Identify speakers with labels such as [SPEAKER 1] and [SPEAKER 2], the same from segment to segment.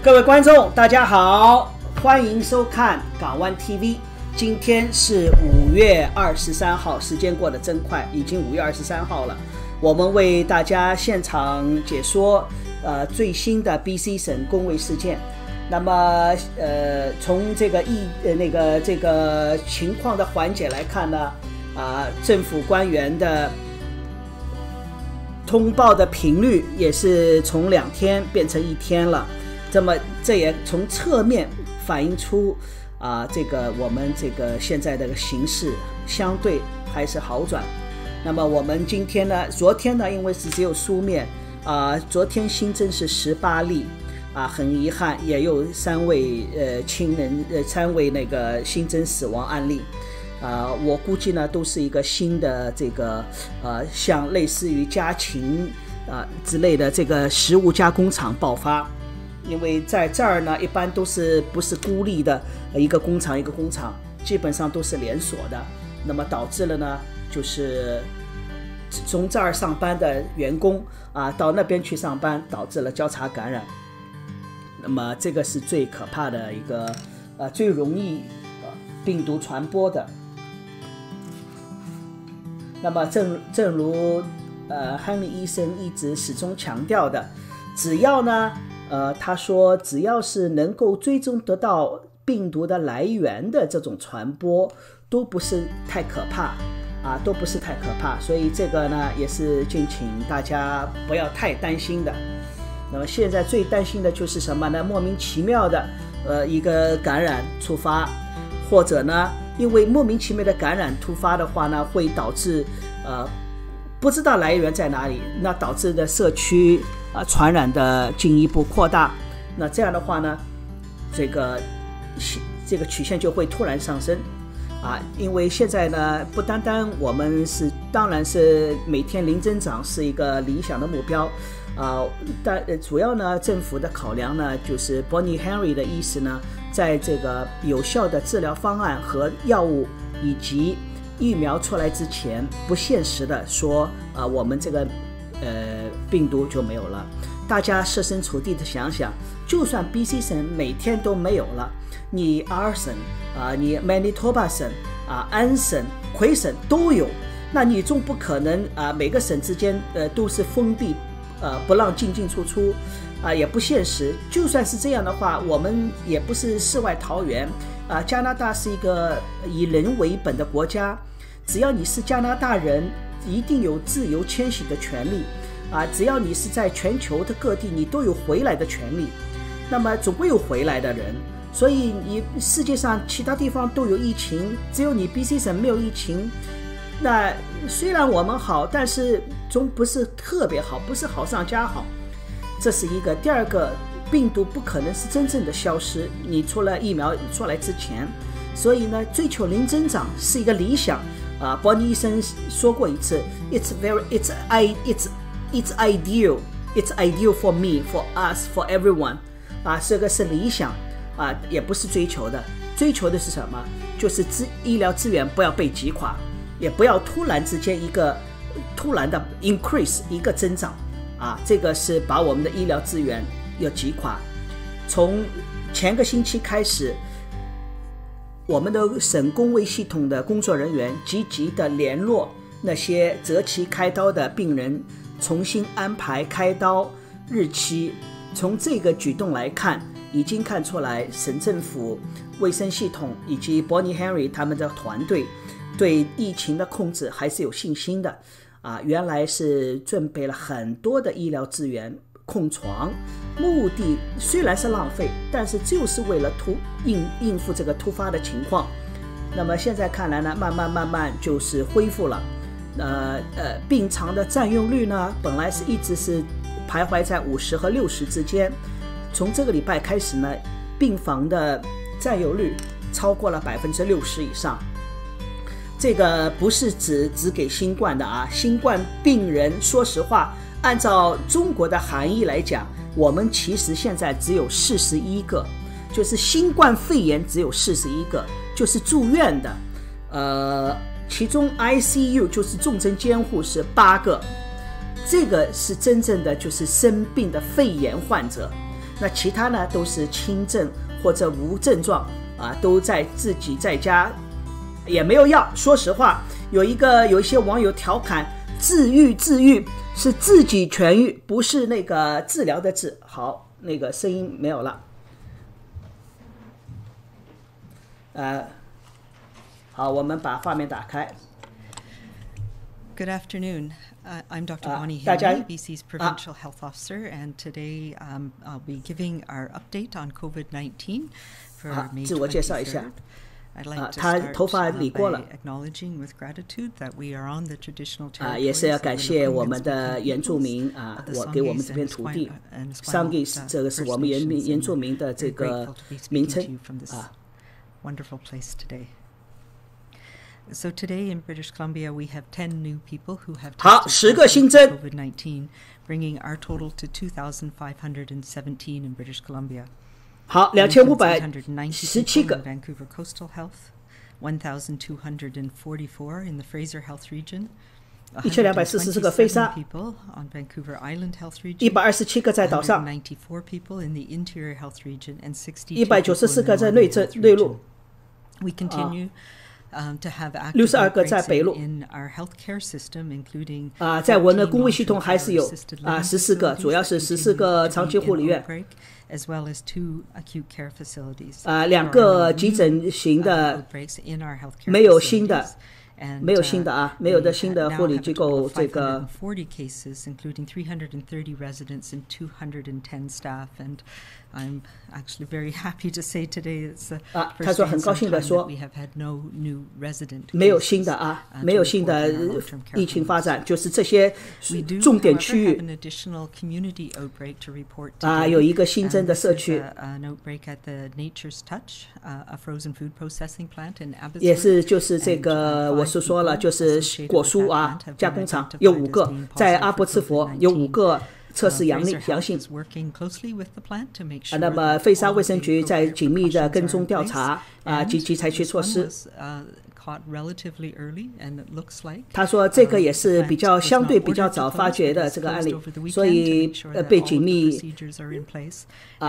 [SPEAKER 1] 各位观众，大家好，欢迎收看港湾 TV。今天是5月23号，时间过得真快，已经5月23号了。我们为大家现场解说最新的 BC 省公卫事件。那么从这个情况的缓解来看呢，政府官员的通报的频率也是从2天变成1天了。这也从侧面反映出我们现在的形势相对还是好转。那么我们今天呢，昨天呢，因为是只有书面昨天新增是18例很遗憾也有3位亲人3位新增死亡案例我估计呢都是一个新的像类似于家禽之类的这个食物加工厂爆发。因为在这儿呢，一般都是不是孤立的一个工厂，基本上都是连锁的。那么导致了呢，就是从这儿上班的员工到那边去上班，导致了交叉感染。那么这个是最可怕的一个最容易病毒传播的。那么正如亨利医生一直始终强调的，只要呢他说只要是能够追踪得到病毒的来源的这种传播都不是太可怕所以这个呢也是敬请大家不要太担心的。那么现在最担心的就是什么呢？莫名其妙的一个感染突发，或者呢因为莫名其妙的感染突发的话呢，会导致不知道来源在哪里，那导致的社区传染的进一步扩大。那这样的话呢，这个曲线就会突然上升因为现在呢不单单我们当然是每天零增长是一个理想的目标但主要呢政府的考量呢，就是 Bonnie Henry 的意思呢，在这个有效的治疗方案和药物以及疫苗出来之前，不现实的说我们这个病毒就没有了。大家设身处地的想想，就算 BC 省每天都没有了，你 R 省你 Manitoba 省安省魁省都有，那你总不可能每个省之间都是封闭不让进出也不现实。就算是这样的话，我们也不是世外桃源加拿大是一个以人为本的国家，只要你是加拿大人，一定有自由迁徙的权利只要你是在全球的各地，你都有回来的权利。那么总会有回来的人，所以你世界上其他地方都有疫情，只有你 BC 省没有疫情，那虽然我们好，但是总不是特别好，不是好上加好。这是一个。第二个，病毒不可能是真正的消失，你除了疫苗出来之前，所以呢追求零增长是一个理想伯尼医生说过一次 it's ideal for me, for us, for everyone 这个是理想也不是追求的。追求的是什么？就是医疗资源不要被击垮，也不要突然之间一个突然的 increase 一个增长这个是把我们的医疗资源要击垮。从前个星期开始，我们的省公卫系统的工作人员积极的联络那些择期开刀的病人，重新安排开刀日期。从这个举动来看，已经看出来省政府卫生系统以及 Bonnie Henry 他们的团队对疫情的控制还是有信心的原来是准备了很多的医疗资源空床，目的虽然是浪费，但是就是为了应付这个突发的情况。那么现在看来呢，慢慢就是恢复了。病床的占用率呢，本来是一直是徘徊在50和60之间，从这个礼拜开始呢，病房的占有率超过了60%以上。这个不是只给新冠的新冠病人，说实话，按照中国的含义来讲，我们其实现在只有41个，就是新冠肺炎只有41个，就是住院的，其中 ICU 就是重症监护是8个，这个是真正的就是生病的肺炎患者。那其他呢都是轻症或者无症状都自己在家也没有药。说实话，有一些网友调侃治愈是自己痊愈，不是那个治疗的治。好，那个声音没有了。好，我们把画面打开。
[SPEAKER 2] Good afternoon. I'm Dr. Bonnie Henry, BC's Provincial Health Officer, and today I'll be giving our update on COVID-19 for May 23rd. I'd like to start by acknowledging with gratitude that we are on the traditional territories
[SPEAKER 1] 也是要感谢我们的原住民我给我们这片土地 Sangis 这个是我们原住民的这个名称
[SPEAKER 2] Wonderful place today. So today in British Columbia, we have 10 new people who have tested positive for COVID-19, bringing our total to 2,517 in British Columbia.
[SPEAKER 1] 好，2517个。
[SPEAKER 2] in Vancouver Coastal Health, 1,244 in the Fraser Health Region,
[SPEAKER 1] 1244个飞沙
[SPEAKER 2] people on Vancouver Island Health Region,
[SPEAKER 1] 127个在岛上
[SPEAKER 2] 194 people in the Interior Health Region, and 62
[SPEAKER 1] 194个在内陆。
[SPEAKER 2] We continue to have active
[SPEAKER 1] 62个在北陆
[SPEAKER 2] in our healthcare system, including
[SPEAKER 1] 在我们的公卫系统还是有14个，主要是14个长期护理院
[SPEAKER 2] as well as 2 acute care facilities.
[SPEAKER 1] 2个急诊型的没有新的没有的新的护理机构这个
[SPEAKER 2] 40 cases, including 330 residents and 210 staff, and I'm actually very happy to say today it's the first day in some time that we have had no new resident cases.
[SPEAKER 1] 没有新的疫情发展，就是这些重点区域有一个新增的社区
[SPEAKER 2] an outbreak at the Nature's Touch, a frozen food processing plant in Abbotsford.
[SPEAKER 1] 也是就是这个我是说了，就是果蔬加工厂有5个，在阿波茨佛有5个测试阳性。那么费沙卫生局在紧密的跟踪调查积极采取措施。他说这个也是相对比较早发觉的这个案例，所以被紧密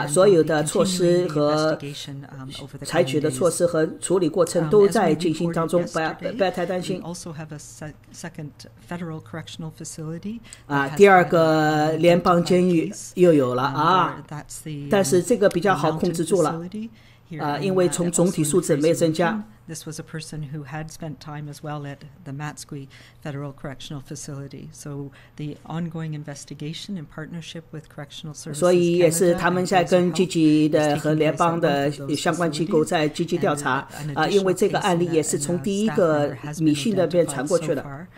[SPEAKER 1] 所有的措施和采取的措施和处理过程都在进行当中，不要太担心。第2个联邦监狱又有了但是这个比较好控制住了。因为从总体数字没有增加。
[SPEAKER 2] This was a person who had spent time as well at the Matsqui Federal Correctional Facility. So the ongoing investigation in partnership with Correctional Services
[SPEAKER 1] 所以也是他们在跟积极的和联邦的相关机构在积极调查因为这个案例也是从第一个米信那边传过去的。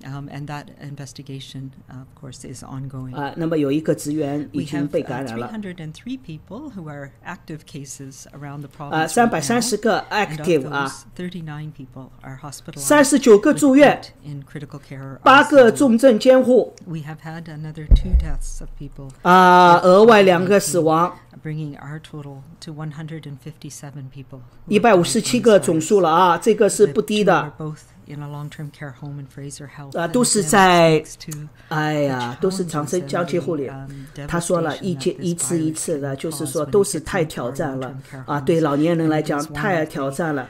[SPEAKER 2] And that investigation, of course, is ongoing.
[SPEAKER 1] 那么有一个职员已经被感染了。
[SPEAKER 2] 303 people who are active cases around the province.
[SPEAKER 1] 330个 active39
[SPEAKER 2] people are hospitalized.
[SPEAKER 1] 39个住院
[SPEAKER 2] in critical care.
[SPEAKER 1] 8个重症监护。
[SPEAKER 2] We have had another 2 deaths of people.
[SPEAKER 1] 额外2个死亡。
[SPEAKER 2] Bringing our total to 157 people.
[SPEAKER 1] 157个总数了这个是不低的。
[SPEAKER 2] In a long-term care home in Fraser Health.
[SPEAKER 1] 都是在都是长期护理。他说了一次的，就是说都是太挑战了对老年人来讲太挑战了。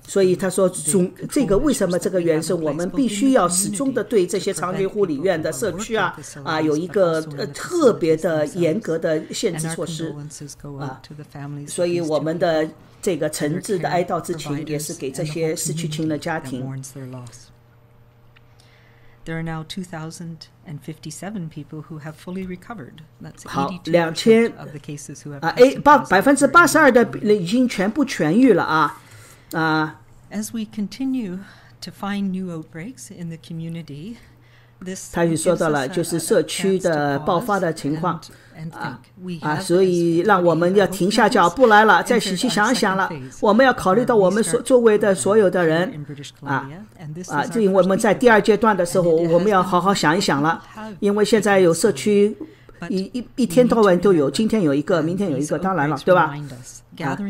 [SPEAKER 1] 所以他说这个为什么这个原因我们必须要始终的对这些长期护理院的社区有一个特别的严格的限制措施所以我们的这个诚挚的哀悼之情也是给这些失去亲人的家庭。
[SPEAKER 2] There are now 2,057 people who have fully recovered. That's
[SPEAKER 1] 82%
[SPEAKER 2] of the cases who have
[SPEAKER 1] 82% 的已经全部痊愈了
[SPEAKER 2] As we continue to find new outbreaks in the community,
[SPEAKER 1] 他也说到了就是社区的爆发的情况所以让我们要停下脚步来了，再细细想想了，我们要考虑到我们周围的所有的人因为我们在第2阶段的时候我们要好好想一想了，因为现在有社区一天到晚都有，今天有一个，明天有一个，当然了，对吧？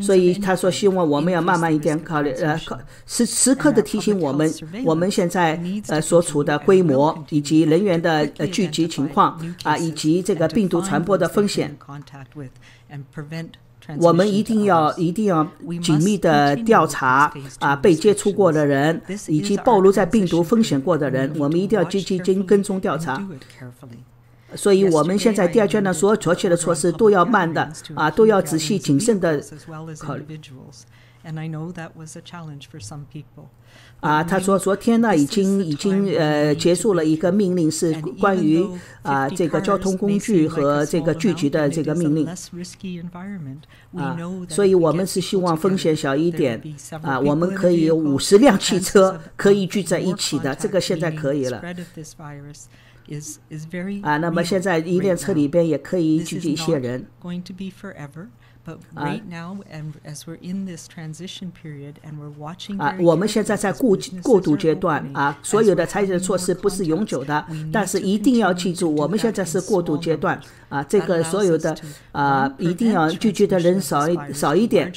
[SPEAKER 1] 所以他说希望我们要慢慢一点考虑，时刻的提醒我们现在所处的规模以及人员的聚集情况以及这个病毒传播的风险。我们一定要紧密的调查被接触过的人以及暴露在病毒风险过的人，我们一定要积极跟踪调查。所以我们现在第二阶段所有采取的措施都要慢的都要仔细谨慎的考虑。他说昨天呢已经结束了一个命令，是关于这个交通工具和这个聚集的这个命令所以我们是希望风险小一点我们可以有50辆汽车可以聚在一起的，这个现在可以了。那么现在一辆车里边也可以聚集一些人。我们现在在过渡阶段所有的采取的措施不是永久的，但是一定要记住，我们现在是过渡阶段这个所有的一定要聚集的人少一点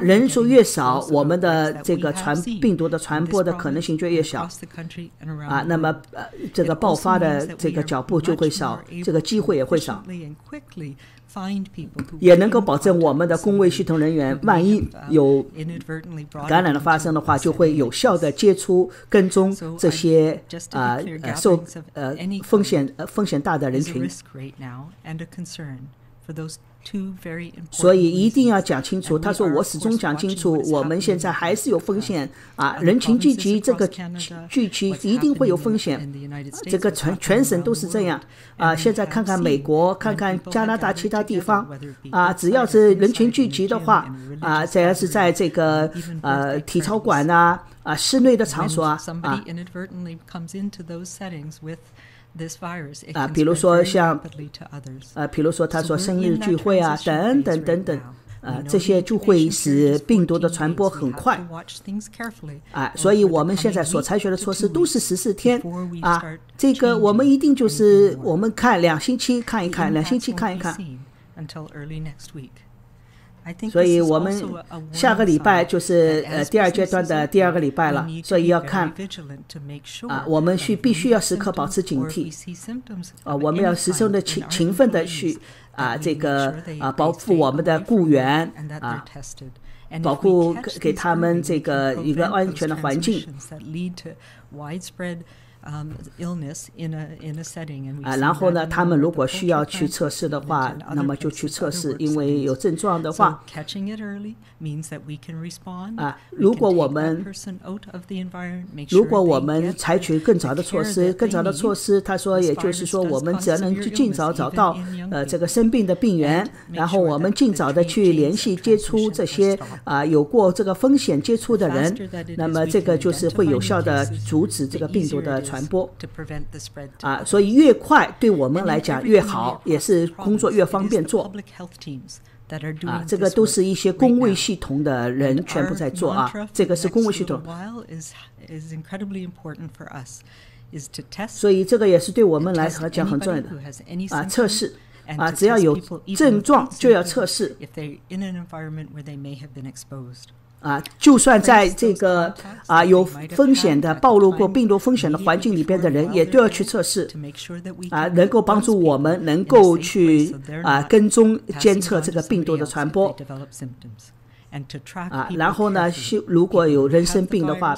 [SPEAKER 1] 人数越少，我们的这个病毒的传播的可能性就越小那么这个爆发的这个脚步就会少，这个机会也会少，也能够保证我们的公卫系统人员万一有感染的发生的话，就会有效的接触跟踪这些受风险大的人群。所以一定要讲清楚，他说我始终讲清楚，我们现在还是有风险人群聚集，这个聚集一定会有风险，这个全省都是这样现在看看美国，看看加拿大其他地方只要是人群聚集的话只要是在这个体操馆室内的场所比如说比如说他说生日聚会等等等等这些就会使病毒的传播很快所以我们现在所采取的措施都是14天这个我们一定就是我们看2星期看一看2星期看一看所以我们下个礼拜就是第二阶段的第2个礼拜了，所以要看我们必须要时刻保持警惕我们要始终的勤奋的去这个保护我们的雇员保护给他们这个一个安全的环境然后呢他们如果需要去测试的话，那么就去测试，因为有症状的话如果我们采取更早的措施他说也就是说我们只要能尽早找到这个生病的病源，然后我们尽早的去联系接触这些有过这个风险接触的人，那么这个就是会有效的阻止这个病毒的传播所以越快对我们来讲越好，也是工作越方便做这个都是一些公卫系统的人全部在做这个是公卫系统所以这个也是对我们来讲很重要的测试只要有症状就要测试就算在这个有风险的暴露过病毒风险的环境里边的人也都要去测试能够帮助我们能够去跟踪监测这个病毒的传播然后呢如果有人生病的话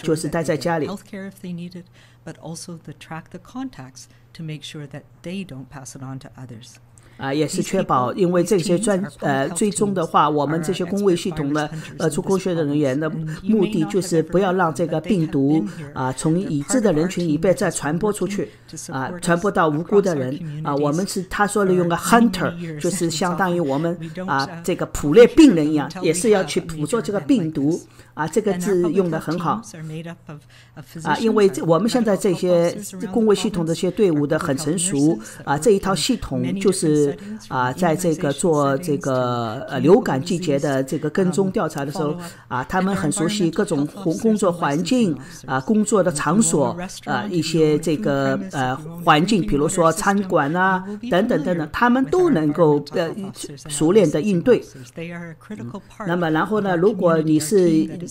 [SPEAKER 1] 就是待在家里也是确保，因为这些追踪的话，我们这些公卫系统的出空血的人员的目的就是不要让这个病毒从已知的人群里边再传播出去传播到无辜的人我们是他说的用个 hunter 就是相当于我们这个捕猎病人一样，也是要去捕捉这个病毒这个字用得很好因为我们现在这些公卫系统这些队伍的很成熟这一套系统就是是在这个做这个流感季节的这个跟踪调查的时候他们很熟悉各种工作环境工作的场所一些这个环境，比如说餐馆等等等等，他们都能够熟练的应对。那么然后呢，如果你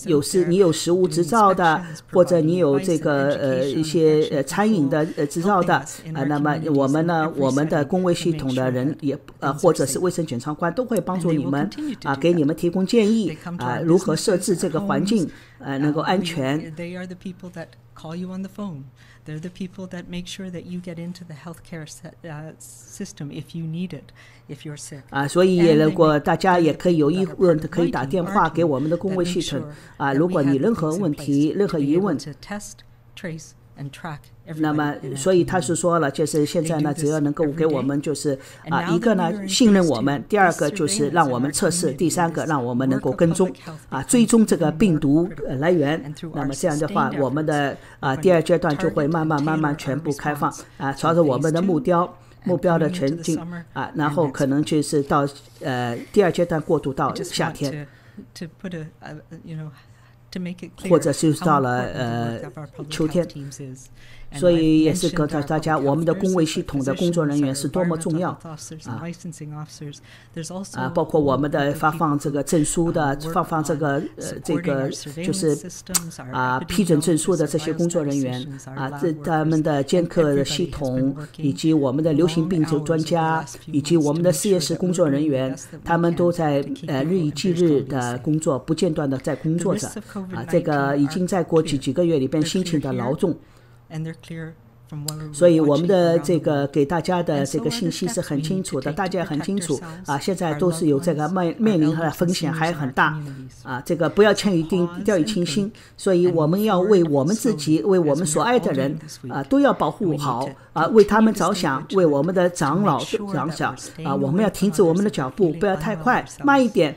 [SPEAKER 1] 有食物执照的，或者你有这个一些餐饮的执照的那么我们的公卫系统的人也或者是卫生检察官都会帮助你们给你们提供建议如何设置这个环境能够安全。
[SPEAKER 2] They're the people that make sure that you get into the healthcare system if you need it, if you're sick.
[SPEAKER 1] 所以如果大家也可以有疑问，可以打电话给我们的公卫系统如果你任何问题、任何疑问。那么，所以他是说了，就是现在呢，只要能够给我们就是一个呢信任我们，第二个就是让我们测试，第三个让我们能够跟踪追踪这个病毒来源。那么这样的话，我们的第二阶段就会慢慢全部开放朝着我们的目标的前进然后可能就是到第二阶段过渡到夏天。或者是到了秋天，所以也是告诉大家，我们的公卫系统的工作人员是多么重要包括我们的发放这个证书的，发放这个就是批准证书的这些工作人员他们的监测的系统，以及我们的流行病学专家，以及我们的实验室工作人员，他们都在日以继日的工作，不间断的在工作着这个已经在过去几个月里边辛勤的劳动。所以我们的这个给大家的这个信息是很清楚的，大家很清楚现在都是有这个面临的风险还很大这个不要掉以轻心。所以我们要为我们自己，为我们所爱的人都要保护好为他们着想，为我们的长老着想我们要停止我们的脚步，不要太快，慢一点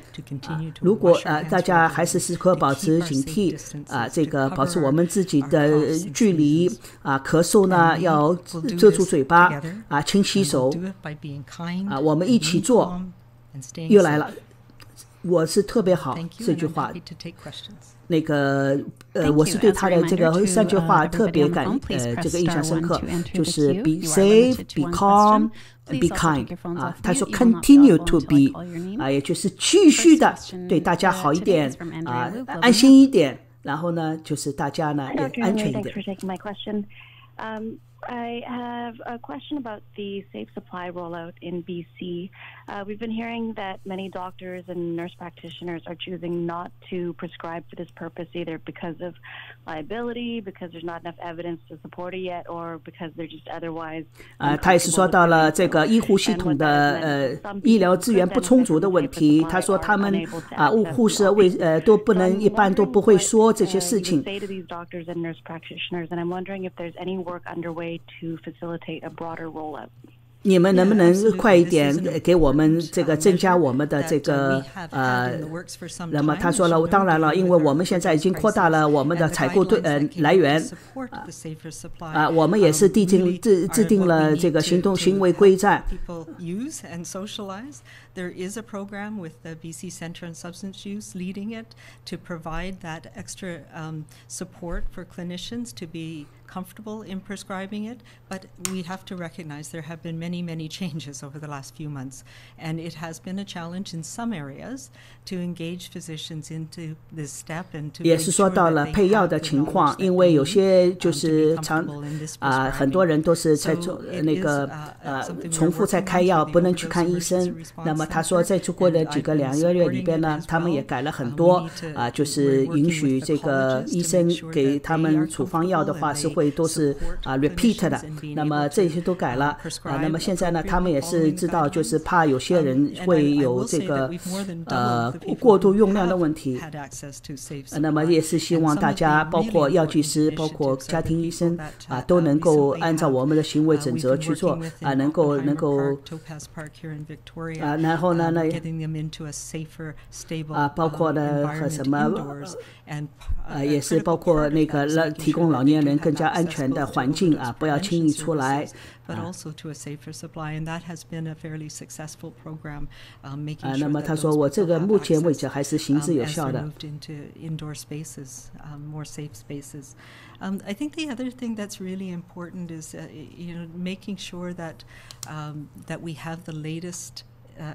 [SPEAKER 1] 如果大家还是时刻保持警惕这个保持我们自己的距离咳嗽呢要遮住嘴巴勤洗手我们一起做。又来了，我是特别好这句话，那个我是对他的这个3句话特别这个印象深刻，就是 be safe, be calm, be kind 他说 continue to be 也就是继续的对大家好一点安心一点，然后呢就是大家呢也安全一点。
[SPEAKER 3] I have a question about the safe supply rollout in BC. We've been hearing that many doctors and nurse practitioners are choosing not to prescribe for this purpose, either because of liability, because there's not enough evidence to support it yet, or because they're just otherwise.
[SPEAKER 1] 他也是说到了这个医护系统的医疗资源不充足的问题。他说他们护士都不能，一般都不会说这些事情。
[SPEAKER 3] To facilitate a broader rollout.
[SPEAKER 1] 你们能不能快一点给我们这个增加我们的这个那么他说了，当然了，因为我们现在已经扩大了我们的采购来源我们也是制定了这个行为规范。
[SPEAKER 2] There is a program with the BC Centre on Substance Use leading it to provide that extra support for clinicians to be comfortable in prescribing it, but we have to recognize there have been many changes over the last few months, and it has been a challenge in some areas to engage physicians into this step and to
[SPEAKER 1] 也是说到了配药的情况，因为有些就是很多人都是在做那个重复在开药，不能去看医生。那么他说在过的2个月里边呢，他们也改了很多就是允许这个医生给他们处方药的话是会都是repeat 的，那么这些都改了那么现在呢，他们也是知道就是怕有些人会有这个过度用量的问题那么也是希望大家包括药剂师包括家庭医生都能够按照我们的行为准则去做能够然后呢包括呢和什么也是包括那个提供老年人更加安全的环境啊，不要轻易出来。
[SPEAKER 2] But also to a safer supply, and that has been a fairly successful program, making sure
[SPEAKER 1] 那么
[SPEAKER 2] that
[SPEAKER 1] 他说
[SPEAKER 2] those
[SPEAKER 1] 我这个
[SPEAKER 2] people
[SPEAKER 1] 目
[SPEAKER 2] have
[SPEAKER 1] 前为止
[SPEAKER 2] access,
[SPEAKER 1] 还是行之有
[SPEAKER 2] as
[SPEAKER 1] 效
[SPEAKER 2] they're
[SPEAKER 1] 的。
[SPEAKER 2] moved into indoor spaces, more safe spaces. I think the other thing that's really important is, making sure that that we have the latest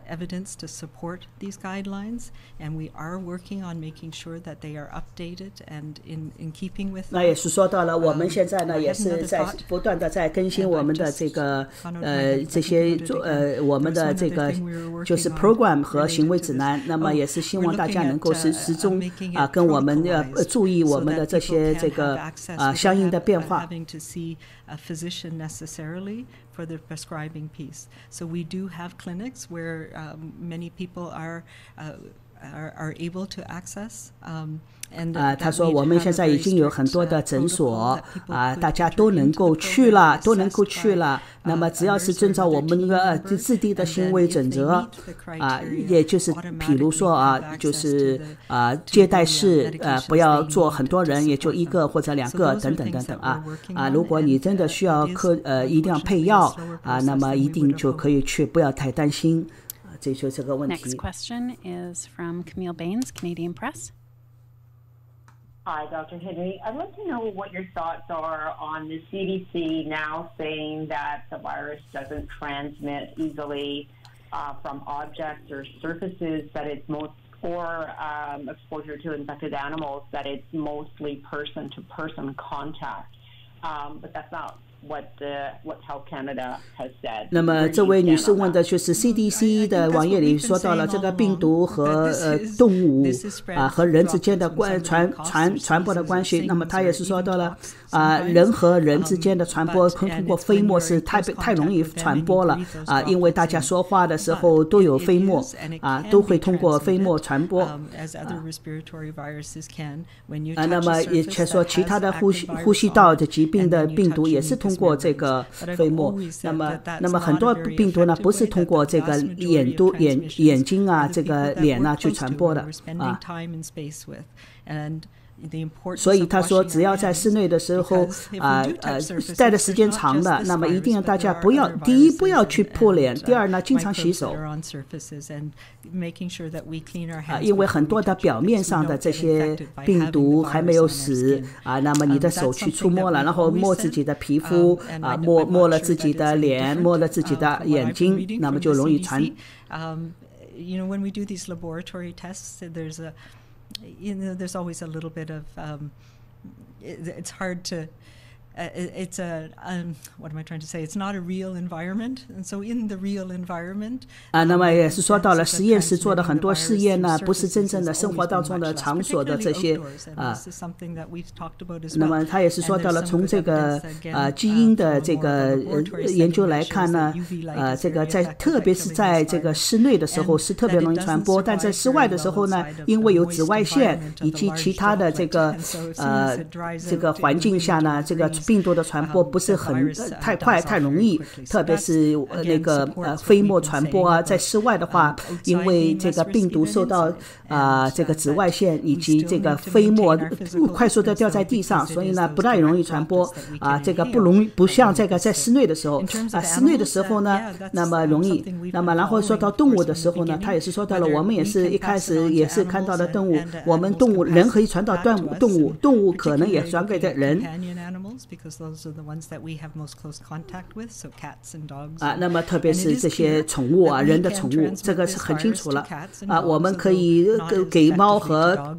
[SPEAKER 2] evidence to support these guidelines, and we are working on making sure that they are updated and in keeping with.
[SPEAKER 1] 那也是说到了，我们现在呢也是在不断的在更新我们的这个这些我们的这个就是 program 和行为指南。那么也是希望大家能够始终跟我们注意我们的这些这个相应的变化。
[SPEAKER 2] A physician necessarily for the prescribing piece. So we do have clinics where many people are able to access.
[SPEAKER 1] 他说我们现在已经有很多的诊所大家都能够去了，那么只要是遵照我们那个制定的行为准则也就是比如说就是接待室不要坐很多人，也就1个或者2个等等等等如果你真的需要一定要配药那么一定就可以去，不要太担心。这就是这个问题。
[SPEAKER 4] Next question is from Camille Baines, Canadian Press.
[SPEAKER 5] Hi, Dr. Henry. I'd like to know what your thoughts are on the CDC now saying that the virus doesn't transmit easily from objects or surfaces, that it's or exposure to infected animals, that it's mostly person-to-person contact. But that's not what Health Canada has said.
[SPEAKER 1] 那么这位女士问的就是 CDC 的网页里说到了这个病毒和动物和人之间的传播的关系。那么她也是说到了人和人之间的传播通过飞沫是太容易传播了因为大家说话的时候都有飞沫都会通过飞沫传播那么也却说其他的呼吸道的疾病的病毒也是通过这个飞沫。那么很多病毒呢不是通过这个眼睛这个脸去传播的所以他说只要在室内的时候待的时间长的，那么一定让大家第一不要去扑脸，第二呢经常洗手因为很多的表面上的这些病毒还没有死那么你的手去触摸了，然后摸自己的皮肤摸了自己的脸，摸了自己的眼睛，那么就容易传。
[SPEAKER 2] When we do these laboratory tests, there's always a little bit of it's hard to it's what am I trying to say? It's not a real environment, and so in the real environment
[SPEAKER 1] 那么也是说到了实验室做的很多试验呢不是真正的生活当中的场所的这些那么他也是说到了从这个基因的这个研究来看呢这个特别是在这个室内的时候是特别容易传播，但在室外的时候呢因为有紫外线以及其他的这个环境下呢这个病毒的传播不是太快太容易，特别是那个飞沫传播在室外的话因为这个病毒受到这个紫外线以及这个飞沫快速的掉在地上，所以呢不太容易传播这个不像这个在室内的时候室内的时候呢那么容易。那么然后说到动物的时候呢他也是说到了我们也是一开始也是看到的动物，我们动物人可以传到动物可能也传给人
[SPEAKER 2] because those are the ones that we have most close contact with, so cats and dogs
[SPEAKER 1] 那么特别是这些宠物人的宠物这个是很清楚了我们可以给猫和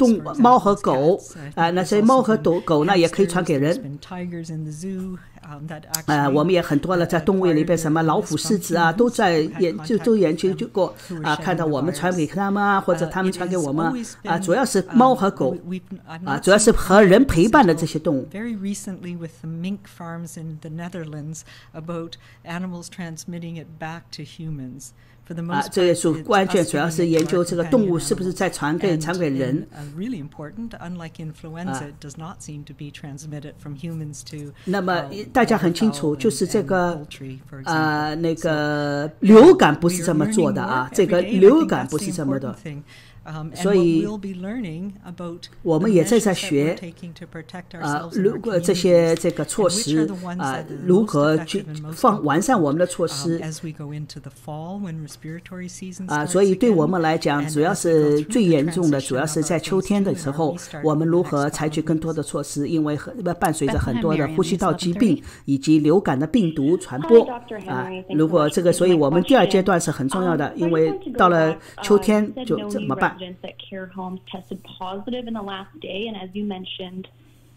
[SPEAKER 1] 狗那些猫和狗呢也可以传给人我们也很多了在动物园里边什么老虎狮子都在研究过看到我们传给他们或者他们传给我们主要是猫和狗主要是和人陪伴的这些动物。
[SPEAKER 2] Very recently with the mink farms in the Netherlands about animals transmitting it back to humans.
[SPEAKER 1] 这也是关键，主要是研究这个动物是不是在传给人。
[SPEAKER 2] Really important, unlike influenza, it does not seem to be transmitted from humans to.
[SPEAKER 1] 那么大家很清楚，就是这个那个流感不是这么做的这个流感不是这么的。所以我们也在学如果这些这个措施如何去完善我们的措施所以对我们来讲主要是最严重的主要是在秋天的时候我们如何采取更多的措施，因为伴随着很多的呼吸道疾病以及流感的病毒传播如果这个所以我们第二阶段是很重要的，因为到了秋天就怎么办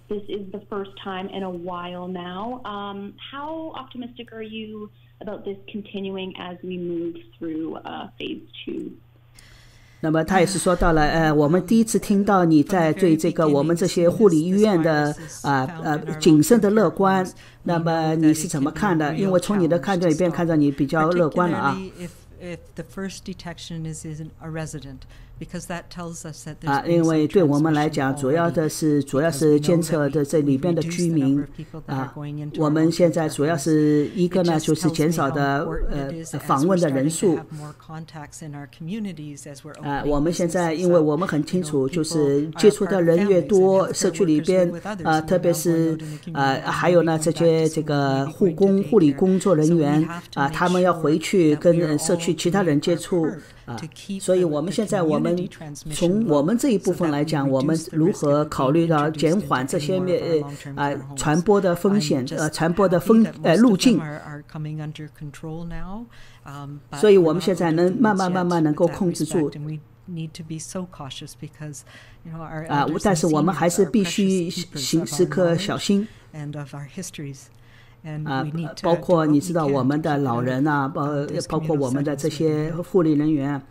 [SPEAKER 3] This is the first time in a while now. How optimistic are you about this continuing as we move through phase 2?
[SPEAKER 1] 那么他也是说到了我们第一次听到你在对这个我们这些护理医院的谨慎的乐观，那么你是怎么看的？因为从你的看点里边看到你比较乐观了
[SPEAKER 2] If the first detection is in a resident, because that tells us that
[SPEAKER 1] 因为对我们来讲主要是监测的这里边的居民我们现在主要是一个呢就是减少的访问的人数我们现在因为我们很清楚就是接触的人越多社区里边特别是还有呢这些这个护理工作人员他们要回去跟社区其他人接触所以我们现在我们从我们这一部分来讲我们如何考虑到减缓这些传播的风险传播的路径所以我们现在能慢慢能够控制住但是我们还是必须时刻小心包括你知道我们的老人包括我们的这些护理人员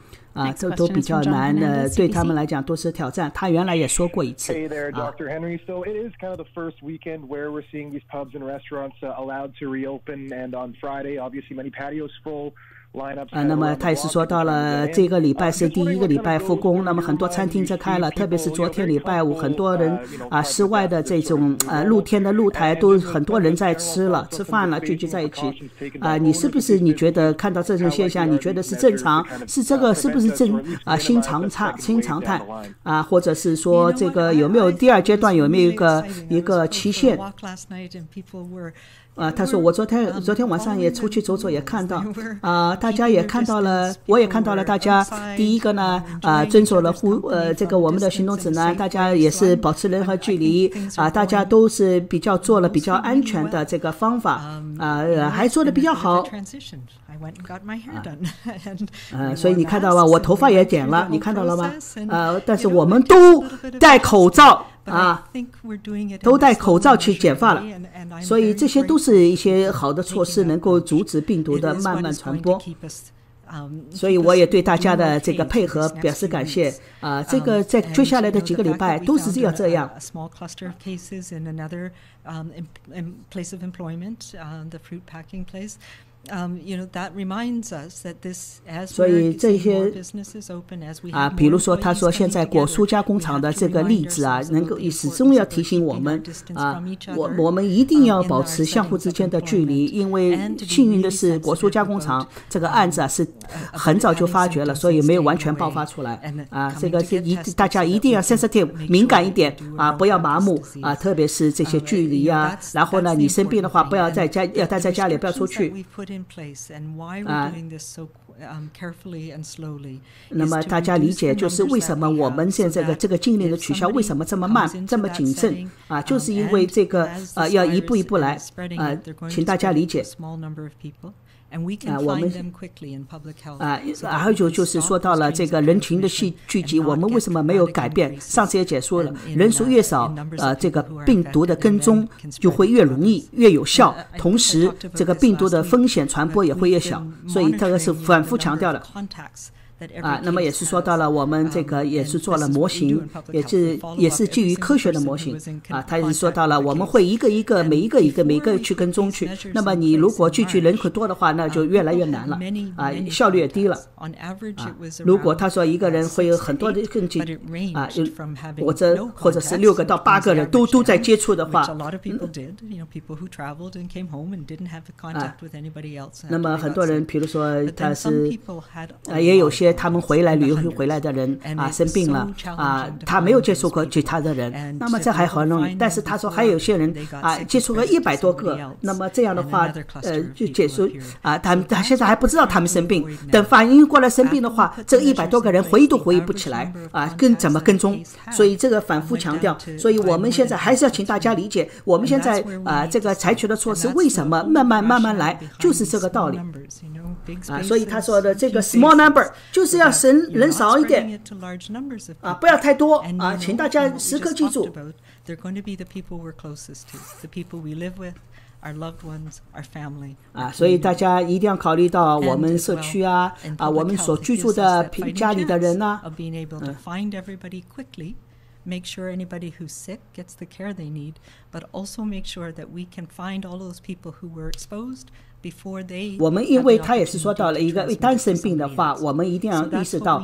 [SPEAKER 1] 都比较难的对他们来讲都是挑战他原来也说过一次
[SPEAKER 6] Hey there, Dr. Henry. So it is kind of the first weekend where we're seeing these pubs and restaurants allowed to reopen and on Friday obviously many patios full
[SPEAKER 1] 那么他也是说到了这个礼拜是第一个礼拜复工那么很多餐厅在开了特别是昨天礼拜五很多人室外的这种露天的露台都很多人在吃饭了聚集在一起你是不是你觉得看到这种现象你觉得是正常是这个是不是新常态或者是说这个有没有第二阶段有没有一个期限他说我昨天晚上也出去走走也看到大家也看到了我也看到了大家第一个呢遵守了这个我们的行动指南大家也是保持人和距离大家都是做了比较安全的这个方法还做得比较好所以你看到了我头发也剪了你看到了吗但是我们都戴口罩都戴口罩去剪发了所以这些都是一些好的措施能够阻止病毒的慢慢传播所以我也对大家的这个配合表示感谢这个在接下来的几个礼拜都是要这样
[SPEAKER 2] that reminds us that this as
[SPEAKER 1] 所以这些比如说他说现在果蔬加工厂的这个例子能够始终要提醒我们我们一定要保持相互之间的距离因为幸运的是果蔬加工厂这个案子是很早就发觉了所以没有完全爆发出来这个大家一定要 sensitive 敏感一点不要麻木特别是这些距离然后呢你生病的话不要在家要待在家里不要出去那么大家理解就是为什么我们现在的这个禁令的取消为什么这么慢这么谨慎就是因为这个要一步一步来请大家理解我们还有就是说到了这个人群的聚集我们为什么没有改变上次也解说了人数越少这个病毒的跟踪就会越容易越有效同时这个病毒的风险传播也会越小所以这个是反复强调的那么也是说到了我们这个也是做了模型也是基于科学的模型他也是说到了我们会一个每一个去跟踪去那么你如果聚集人口多的话那就越来越难了效率也低了如果他说一个人会有很多的更近或者是6个到8个人都在接触的话那么很多人比如说他是也有些些他们旅游回来的人生病了他没有接触过其他的人，那么这还很容易。但是他说还有些人接触过100多个，那么这样的话就结束他现在还不知道他们生病，等反应过来生病的话，这100多个人回忆都回忆不起来怎么跟踪，所以这个反复强调。所以我们现在还是要请大家理解，我们现在这个采取的措施为什么慢慢来，就是这个道理所以他说的这个 small number 就是要人少一点不要太多请大家时刻记住。
[SPEAKER 2] They're going to be the people we're closest to, the people we live with, our loved ones, our family.
[SPEAKER 1] 所以大家一定要考虑到我们社区我们所居住的家里的人
[SPEAKER 2] of being able to find everybody quickly, make sure anybody who's sick gets the care they need, but also make sure that we can find all those people who were exposed.
[SPEAKER 1] 我们因为他也是说到了一个单生病的话，我们一定要意识到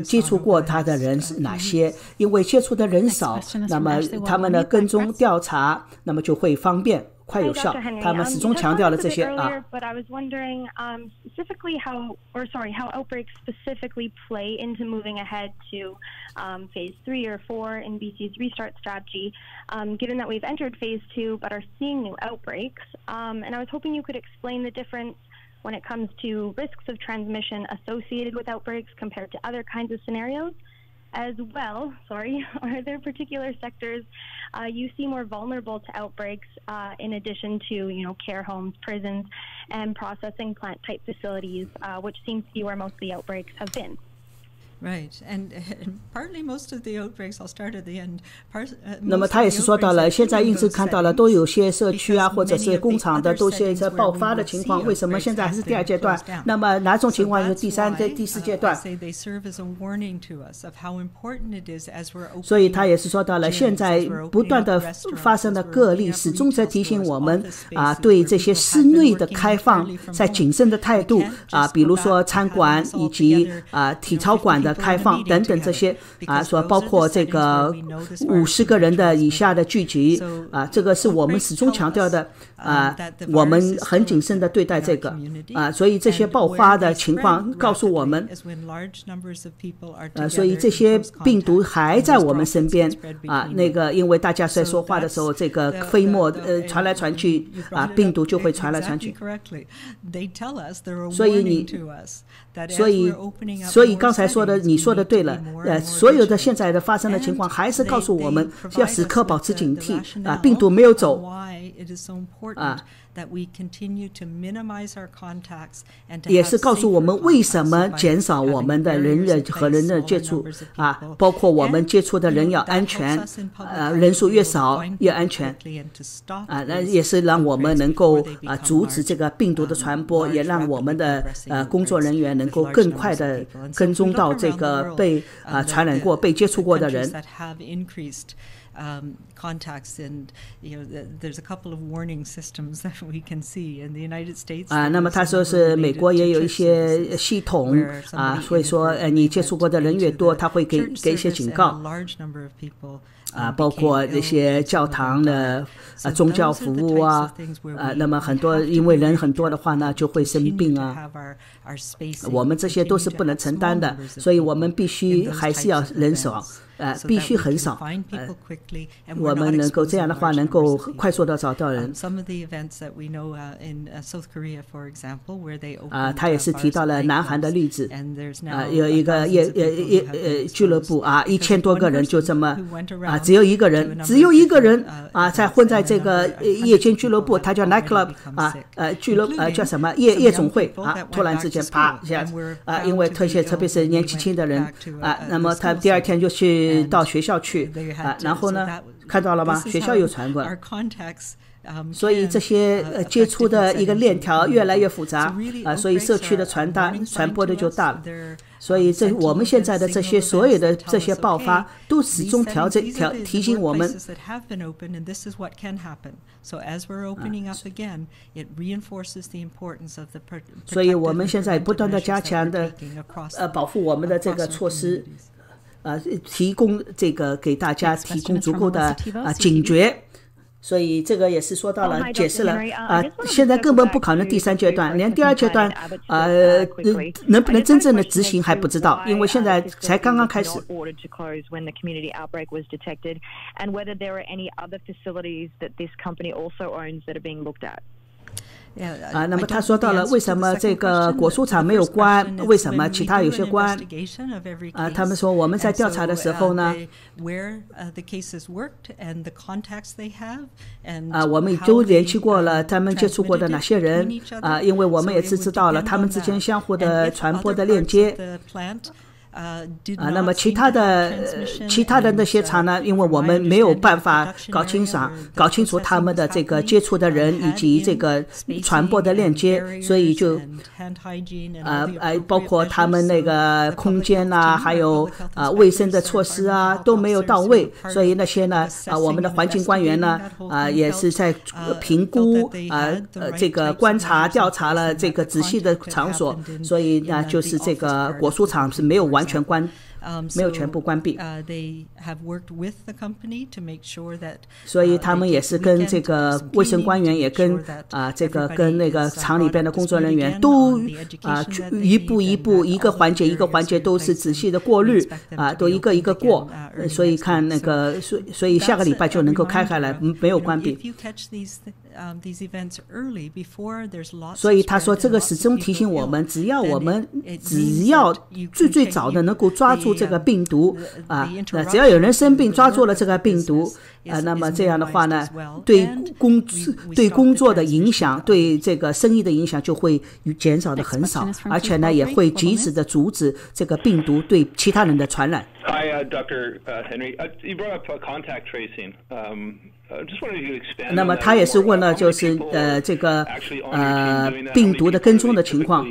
[SPEAKER 1] 接触过他的人是哪些，因为接触的人少，那么他们的跟踪调查那么就会方便快有效。他们始终强调了这些
[SPEAKER 3] But I was wondering specifically how outbreaks specifically play into moving ahead to phase 3 or 4 in BC's restart strategy, given that we've entered phase 2 but are seeing new outbreaks. And I was hoping you could explain the difference when it comes to risks of transmission associated with outbreaks compared to other kinds of scenarios. As well, are there particular sectors you see more vulnerable to outbreaks in addition to, care homes, prisons, and processing plant type facilities, which seems to be where most of the outbreaks have been?
[SPEAKER 2] Right, and partly most of the outbreaks, I'll start at the end.
[SPEAKER 1] 那么他也是说到了，现在一直看到了都有些社区或者是工厂的都是在爆发的情况，为什么现在还是第2阶段？那么哪种情况是第3、第4阶段？所以他也是说到了，现在不断的发生的个例，始终在提醒我们对这些室内的开放在谨慎的态度比如说餐馆以及体操馆的开放等等这些说包括这个50个人的以下的聚集这个是我们始终强调的我们很谨慎的对待这个所以这些爆发的情况告诉我们所以这些病毒还在我们身边那个因为大家在说话的时候这个飞沫传来传去病毒就会传来传去所以刚才说的你说的对了所有的现在的发生的情况还是告诉我们要时刻保持警惕病毒没有走也是告诉我们为什么减少我们的人和人的接触包括我们接触的人要安全人数越少越安全那也是让我们能够阻止这个病毒的传播也让我们的工作人员能够更快的跟踪到这个被传染过被接触过的人contacts and there's a couple of warning systems that we can see in the United States 那么他说是美国也有一些系统所以说你接触过的人越多他会给一些警告包括这些教堂的宗教服务那么很多因为人很多的话呢就会生病我们这些都是不能承担的所以我们必须还是要人少必须很少我们能够这样的话能够快速的找到人他也是提到了南韩的例子有一个俱乐部1000多个人就这么只有一个人在混在这个夜间俱乐部他叫 nightclub 俱乐叫什么夜总会突然之间啪一下因为特别是年轻的人那么他第2天就去到学校去然后呢看到了吗学校又传过来所以这些接触的一个链条越来越复杂所以社区的传播的就大了所以我们现在的这些所有的这些爆发都始终提醒我们所以我们现在不断的加强的保护我们的这个措施提供这个给大家提供足够的警觉所以这个也是说到了，解释了现在根本不考虑第3阶段，连第2阶段能不能真正的执行还不知道，因为现在才刚刚开始。那么他说到了为什么这个果蔬厂没有关，为什么其他有些关他们说我们在调查的时候呢我们都联系过了他们接触过的哪些人因为我们也是知道了他们之间相互的传播的链接那么其他的那些厂呢，因为我们没有办法搞清楚他们的这个接触的人以及这个传播的链接，所以就包括他们那个空间还有卫生的措施都没有到位，所以那些呢我们的环境官员呢也是在评估这个观察调查了这个仔细的场所，所以呢就是这个果蔬厂是没有完全没有全部关闭所以他们也是跟这个卫生官员也跟这个跟那个厂里边的工作人员都一步一步一个环节一个环节都是仔细的过滤都一个一个过所以看那个所以下个礼拜就能够开来没有关闭所以他说这个始终提醒我们只要最早的能够抓住这个病毒只要有人生病抓住了这个病毒那么这样的话呢对工作的影响对这个生意的影响就会减少的很少而且呢也会及时的阻止这个病毒对其他人的传染
[SPEAKER 7] Hi, Dr. Henry. You brought up contact tracing.
[SPEAKER 1] 那么他也是问了就是这个病毒的跟踪的情况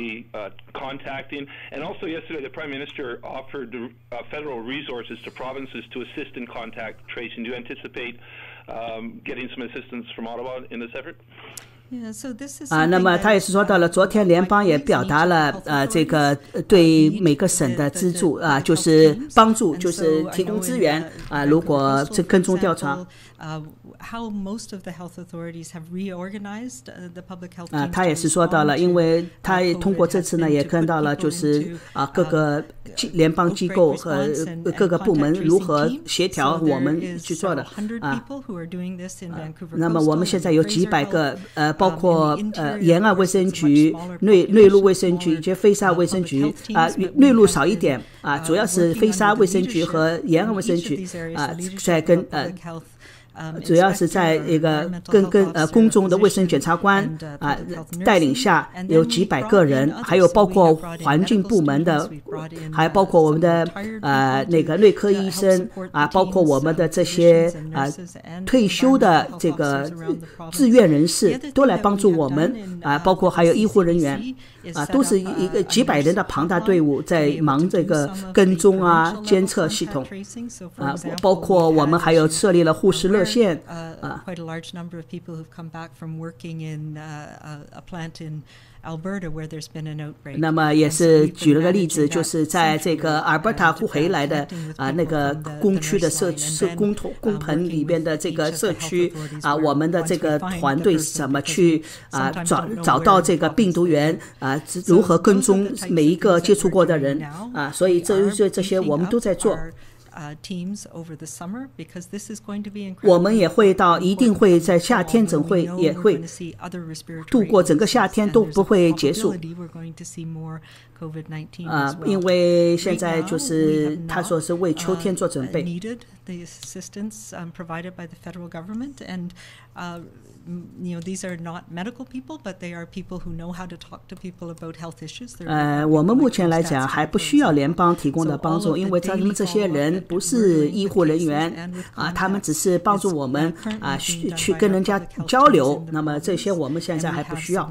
[SPEAKER 7] contacting and also yesterday the Prime Minister offered federal resources to provinces to assist in contact tracing. Do you anticipate getting some assistance from Ottawa in this effort?
[SPEAKER 1] 那么他也是说到了昨天联邦也表达了这个对每个省的资助就是帮助就是提供资源如果这跟踪调查他也是说到了因为他通过这次呢也看到了就是各个联邦机构和各个部门如何协调我们去做的那么我们现在有几百个包括沿岸卫生局内陆卫生局以及飞沙卫生局内陆少一点主要是飞沙卫生局和沿岸卫生局在跟主要是在一个跟公众的卫生检察官带领下有几百个人还有包括环境部门的还包括我们的那个内科医生包括我们的这些退休的这个志愿人士都来帮助我们包括还有医护人员都是一个几百人的庞大队伍在忙这个跟踪监测系统包括我们还有设立了护士热线那么也是举了个例子就是在这个阿尔伯塔回来的那个工区的工棚里边的这个社区我们的这个团队怎么去找到这个病毒源如何跟踪每一个接触过的人所以这些我们都在做我们也会一定会在夏天总会也会度过整个夏天都不会结束因为现在就是他说是为秋天做准备
[SPEAKER 2] these are not medical people, but they are people who know how to talk to people about health issues.
[SPEAKER 1] 我们目前来讲还不需要联邦提供的帮助，因为他们这些人不是医护人员他们只是帮助我们去跟人家交流。那么这些我们现在还不需要。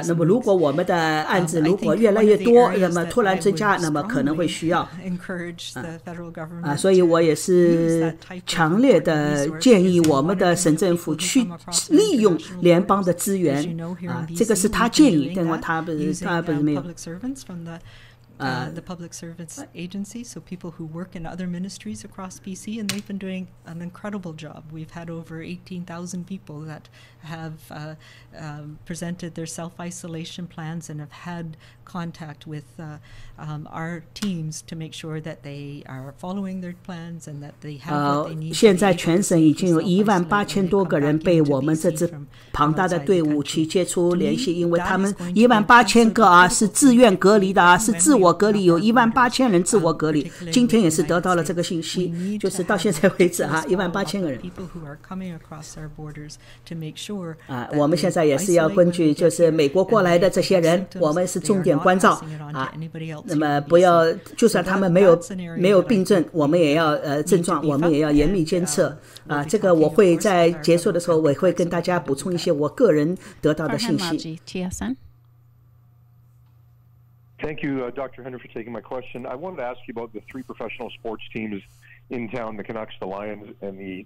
[SPEAKER 1] 那么如果我们的案子如果越来越多，那么突然增加，那么可能会需要。所以我也是强烈的建议我们的省政府去利用联邦的资源这个是他建议，但他不是没有。
[SPEAKER 2] the public service agency, so people who work in other ministries across BC, and they've been doing an incredible job. We've had over 18,000 people that have presented their self-isolation plans and have had contact with our teams to make sure that they are following their plans and that they have what they need.
[SPEAKER 1] 现在全省已经有18000多个人被我们这支庞大的队伍去接触联系，因为他们18000个是自愿隔离的是自我隔离，有18000人自我隔离。今天也是得到了这个信息，就是到现在为止18000个人。我们现在也是要根据就是美国过来的这些人，我们是重点关照那么不要就算他们没有病症，我们也要症状，我们也要严密监测这个我会在结束的时候我会跟大家补充一些我个人得到的信息。
[SPEAKER 8] Thank you, Dr. Henry, for taking my question. I wanted to ask you about the 3 professional sports teams in town, the Canucks, the Lions, and the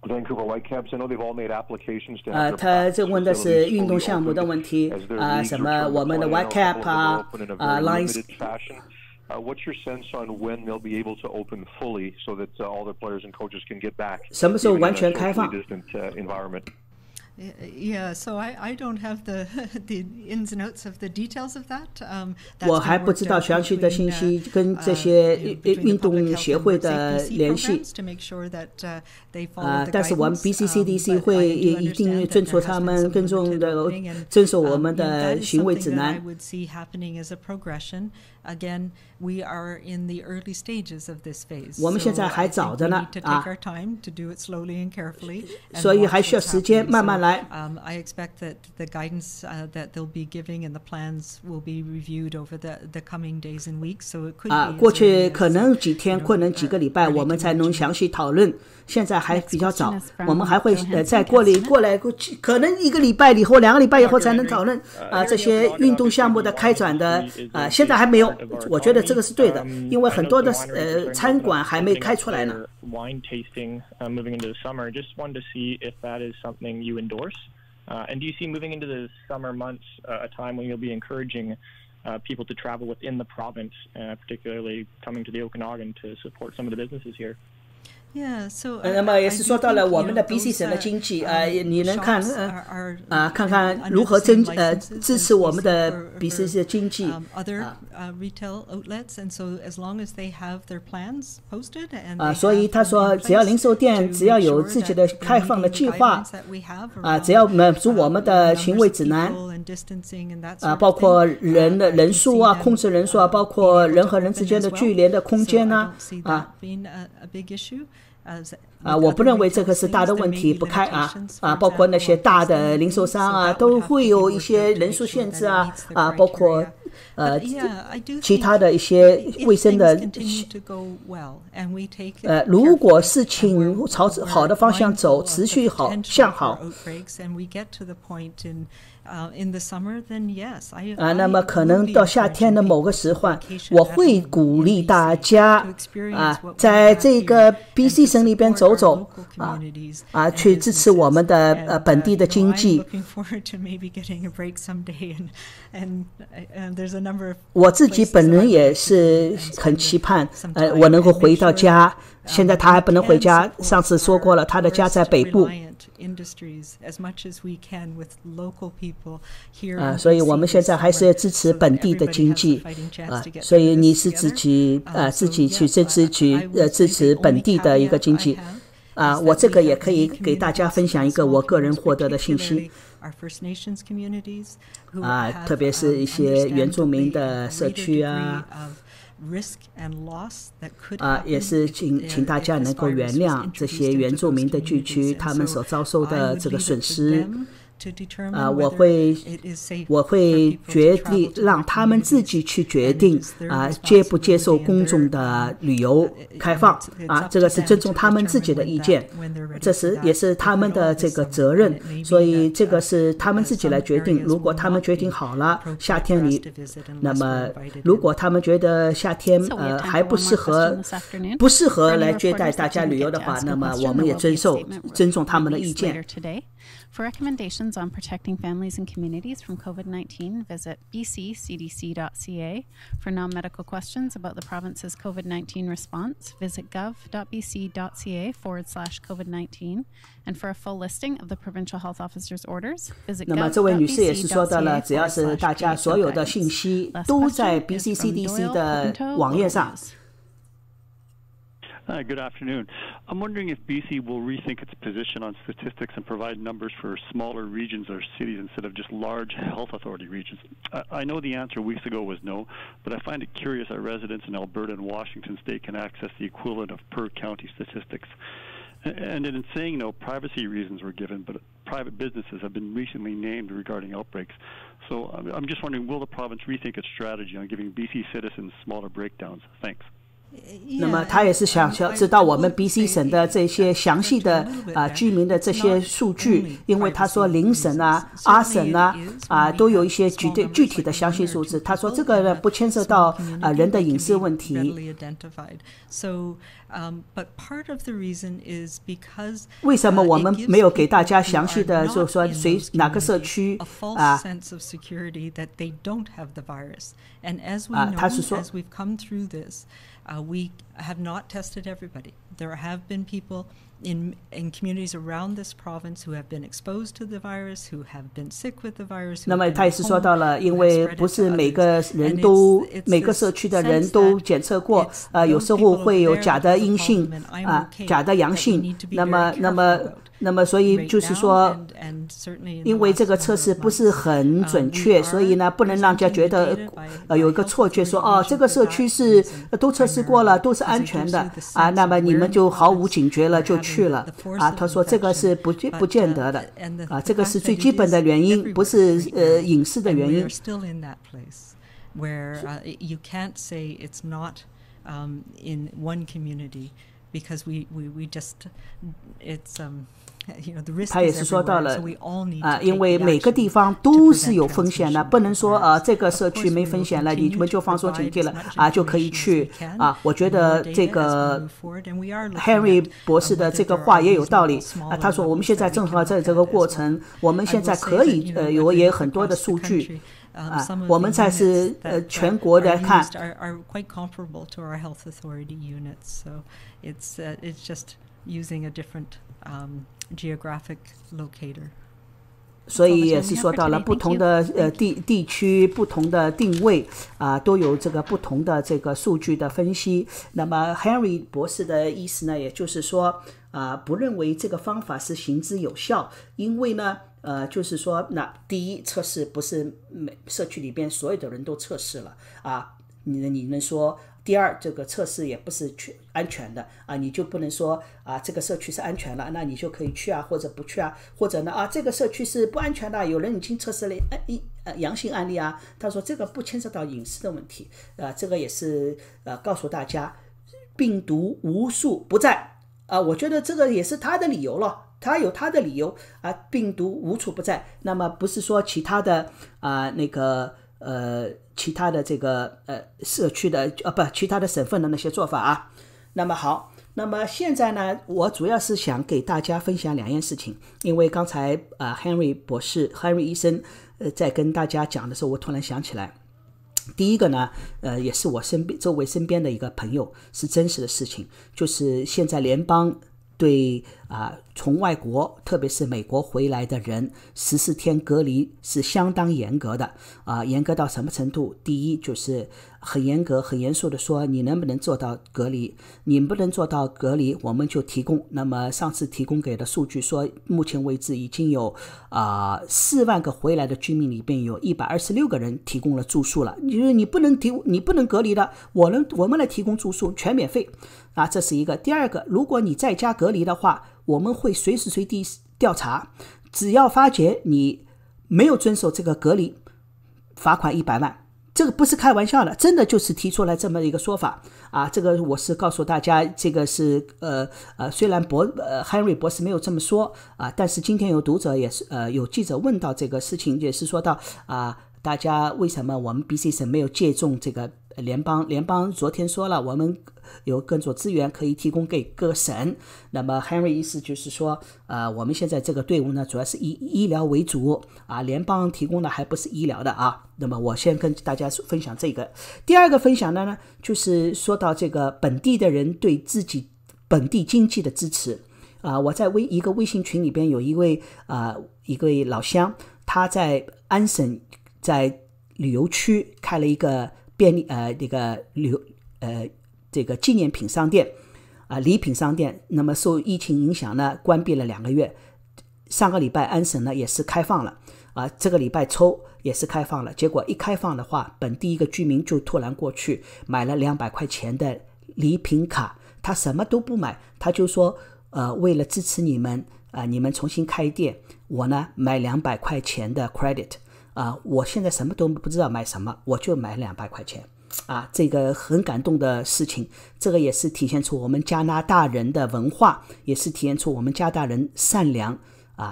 [SPEAKER 8] Vancouver Whitecaps. I know they've all made applications to have
[SPEAKER 1] 他这问的是运动项目的问题什么我们的 Whitecap Lions
[SPEAKER 8] What's your sense on when they'll be able to open fully so that all their players and coaches can get back
[SPEAKER 1] 什么时候完全开放
[SPEAKER 8] environment?
[SPEAKER 2] Yeah, so I don't have the ins and outs of the details of that.
[SPEAKER 1] 我还不知道详细的信息，跟这些运动协会的联系。但是我们 BC CDC 会一定遵守他们遵守我们的行为指南。
[SPEAKER 2] Again, we are in the early stages of this phase.
[SPEAKER 1] 我们现在还早着呢 所以还需要时间慢慢来。
[SPEAKER 2] I expect that the guidance that they'll be giving and the plans will be reviewed over the coming days and weeks. So it could be
[SPEAKER 1] 过去可能几天，可能几个礼拜，我们才能详细讨论。现在还比较早，我们还会再过来，可能1个礼拜以后、2个礼拜以后才能讨论这些运动项目的开展的现在还没有。我觉得这个是对的，因为很多的餐馆还没开出来呢。
[SPEAKER 9] Wine tasting moving into the summer. Just wanted to see if that is something you endorse. And do you see moving into the summer months a time when you'll be encouraging people to travel within the province, particularly coming to the Okanagan to support some of the businesses here?
[SPEAKER 2] Yeah, so
[SPEAKER 1] 那么也是说到了我们的 BC 省的经济你能看看如何支持我们的 BC 的经济
[SPEAKER 2] other retail outlets, and so as long as they have their plans posted and
[SPEAKER 1] 所以他说只要零售店只要有自己的开放的计划只要满足我们的行为指南包括人的人数控制人数包括人和人之间的距离的空间我不认为这个是大的问题，不开包括那些大的零售商都会有一些人数限制包括其他的一些卫生的如果事情朝好的方向走，持续向好那么可能到夏天的某个时段，我会鼓励大家在这个 BC 省里边走走去支持我们的本地的经济。我自己本人也是很期盼我能够回到家，现在他还不能回家，上次说过了，他的家在北部所以我们现在还是支持本地的经济所以你是自己去支持本地的一个经济我这个也可以给大家分享一个我个人获得的信息特别是一些原住民的社区也是请大家能够原谅这些原住民的地区他们所遭受的这个损失我会决定让他们自己去决定接不接受公众的旅游开放这个是尊重他们自己的意见，这也是他们的这个责任，所以这个是他们自己来决定。如果他们决定好了夏天里，那么如果他们觉得夏天还不适合来接待大家旅游的话，那么我们也尊重他们的意见。
[SPEAKER 4] For recommendations on protecting families and communities from COVID-19, visit bccdc.ca. For non-medical questions about the province's COVID-19 response, visit gov.bc.ca/COVID-19. And for a full listing of the provincial health officer's orders, visit gov.bc.ca/COVID-19.
[SPEAKER 1] 那么这位女士也是说到了，只要是大家所有的信息都在 BCCDC 的网页上。
[SPEAKER 10] Good afternoon. I'm wondering if BC will rethink its position on statistics and provide numbers for smaller regions or cities instead of just large health authority regions. I know the answer weeks ago was no, but I find it curious that residents in Alberta and Washington state can access the equivalent of per-county statistics. And in saying no, privacy reasons were given, but private businesses have been recently named regarding outbreaks. So I'm just wondering, will the province rethink its strategy on giving BC citizens smaller breakdowns? Thanks.
[SPEAKER 1] 那么他也是想知道我们 BC 省的这些详细的居民的这些数据，因为他说邻省啊、阿省啊都有一些具体的详细数字。他说这个呢不牵涉到人的隐私问题。为什么我们没有给大家详细的，就是说谁哪个社区啊？他是说。
[SPEAKER 2] We have not tested everybody. There have been people in communities around this province who have been exposed to the virus, who have been sick with the virus.
[SPEAKER 1] 那么他也是说到了，因为不是每个社区的人都检测过，有时候会有假的阴性假的阳性。那么所以就是说，因为这个测试不是很准确，所以呢不能让人家觉得有一个错觉说这个社区是都测试过了，都是安全的那么你们就毫无警觉了就去了他说这个是不见得的这个是最基本的原因，不是隐私的原因。
[SPEAKER 2] Where you can't say it's not in one community because we just it's
[SPEAKER 1] 他也是说到了因为每个地方都是有风险的，不能说这个社区没风险了，你们就放松警惕了就可以去我觉得这个 Henry 博士的这个话也有道理他说我们现在正好在这个过程，我们现在可以也有很多的数据我们才是全国的看
[SPEAKER 2] are quite comparable to our health authority units, so it's just using a different geographic locator.
[SPEAKER 1] 所以也是说到了不同的地区不同的定位都有这个不同的这个数据的分析。那么 Henry 博士的意思呢，也就是说不认为这个方法是行之有效，因为呢就是说那第一，测试不是社区里边所有的人都测试了你能说第二，这个测试也不是安全的你就不能说这个社区是安全了，那你就可以去或者不去或者呢这个社区是不安全的，有人已经测试了阳性案例他说这个不牵涉到隐私的问题这个也是告诉大家病毒无处不在我觉得这个也是他的理由了，他有他的理由病毒无处不在，那么不是说其他的其他的这个社区的其他的省份的那些做法那么好，那么现在呢我主要是想给大家分享两件事情，因为刚才Henry 博士 Henry 医生在跟大家讲的时候，我突然想起来，第一个呢也是我周围身边的一个朋友，是真实的事情，就是现在联邦对从外国特别是美国回来的人14天隔离是相当严格的严格到什么程度？第一就是很严格很严肃的说，你能不能做到隔离，你不能做到隔离我们就提供。那么上次提供给的数据说，目前为止已经有4万个回来的居民里边有126个人提供了住宿了，你不能隔离的，我们来提供住宿全免费这是一个。第二个，如果你在家隔离的话，我们会随时随地调查，只要发觉你没有遵守这个隔离，罚款100万，这个不是开玩笑的，真的就是提出来这么一个说法这个我是告诉大家，这个是虽然Henry 博士没有这么说但是今天有读者也是有记者问到这个事情，也是说到大家为什么我们 BC 省没有借重这个联邦昨天说了，我们有更多资源可以提供给各省。那么 Henry 意思就是说，我们现在这个队伍呢，主要是以医疗为主啊，联邦提供的还不是医疗的啊。那么我先跟大家分享这个。第二个分享的呢，就是说到这个本地的人对自己本地经济的支持我在一个微信群里边有一位老乡，他在安省在旅游区开了一个这个纪念品商店礼品商店。那么受疫情影响呢，关闭了2个月。上个礼拜安省呢也是开放了这个礼拜抽也是开放了。结果一开放的话，本地一个居民就突然过去买了200块钱的礼品卡，他什么都不买，他就说为了支持你们你们重新开店，我呢买200块钱的 credit我现在什么都不知道买什么，我就买200块钱这个很感动的事情。这个也是体现出我们加拿大人的文化，也是体现出我们加拿大人善良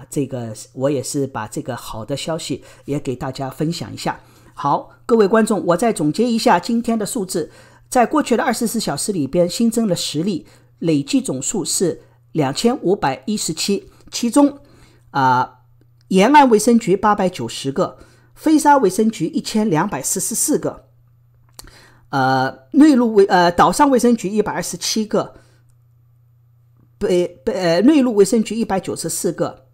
[SPEAKER 1] 这个我也是把这个好的消息也给大家分享一下。好，各位观众，我再总结一下今天的数字。在过去的24小时里边新增了10例，累计总数是2517，其中沿岸卫生局890个，飞沙卫生局1244个，岛上卫生局127个，内陆卫生局194个，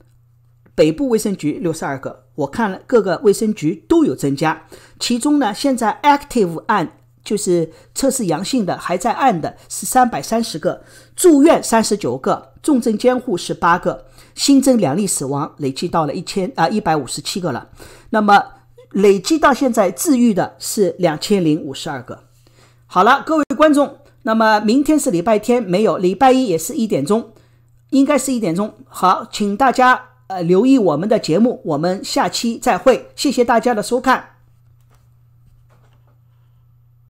[SPEAKER 1] 北部卫生局62个。我看了各个卫生局都有增加，其中呢，现在 active 案就是测试阳性的还在案的是330个，住院39个，重症监护18个，新增2例死亡，累计到了157个了。那么累计到现在治愈的是2052个。好了，各位观众，那么明天是礼拜天，没有，礼拜一也是1点钟，应该是1点钟。好，请大家留意我们的节目，我们下期再会，谢谢大家的收看。